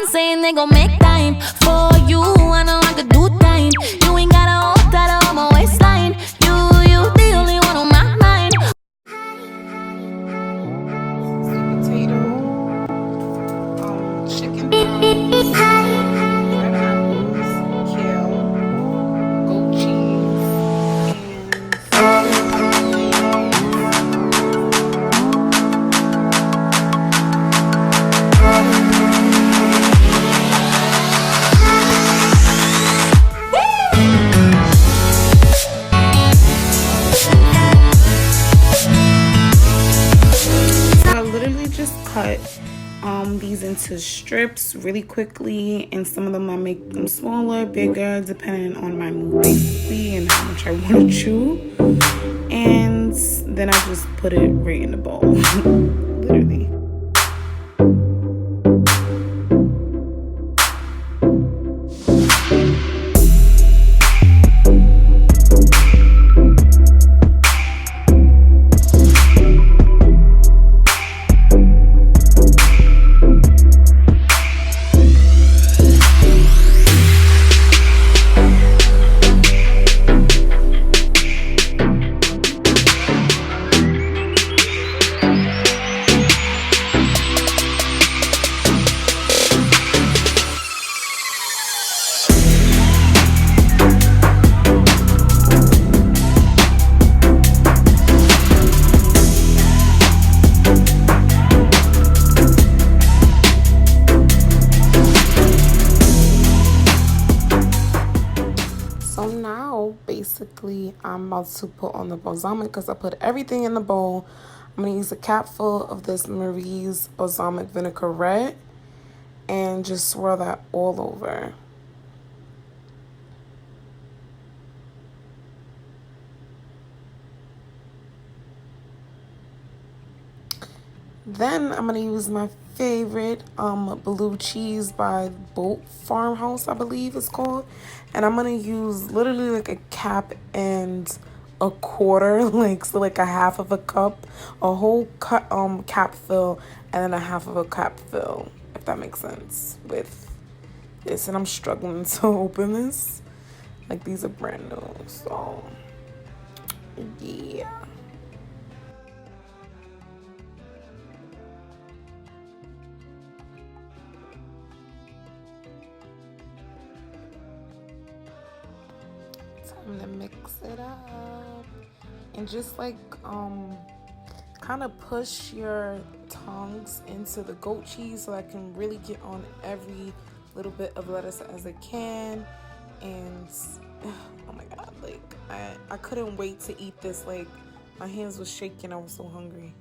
friends saying they gon' make time for you. I know I could do time. You ain't got a hold that on my waistline. You the only one on my mind. Sweet potato, chicken thighs, red apples, kale, goat cheese, and I literally just cut these into strips really quickly, and some of them I make them smaller, bigger, depending on my mood basically and how much I want to chew. And then I just put it right in the bowl. Literally. So now basically I'm about to put on the balsamic because I put everything in the bowl. I'm going to use a cap full of this Marie's balsamic vinaigrette and just swirl that all over. Then I'm going to use my favorite blue cheese by Boat Farmhouse, I believe it's called. And I'm going to use literally like a cap and a quarter, like so like a half of a cup, a whole cap fill, and then a half of a cap fill, if that makes sense, with this. And I'm struggling to open this. Like these are brand new, so yeah. Time to mix it up and just like kind of push your tongues into the goat cheese so I can really get on every little bit of lettuce as I can. And oh my god, like I couldn't wait to eat this. Like my hands was shaking, I was so hungry.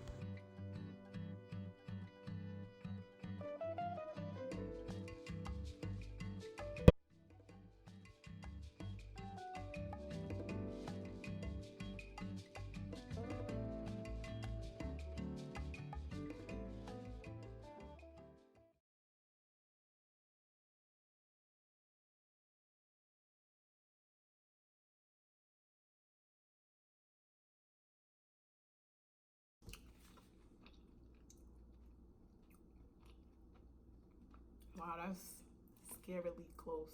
Wow, that's scarily close.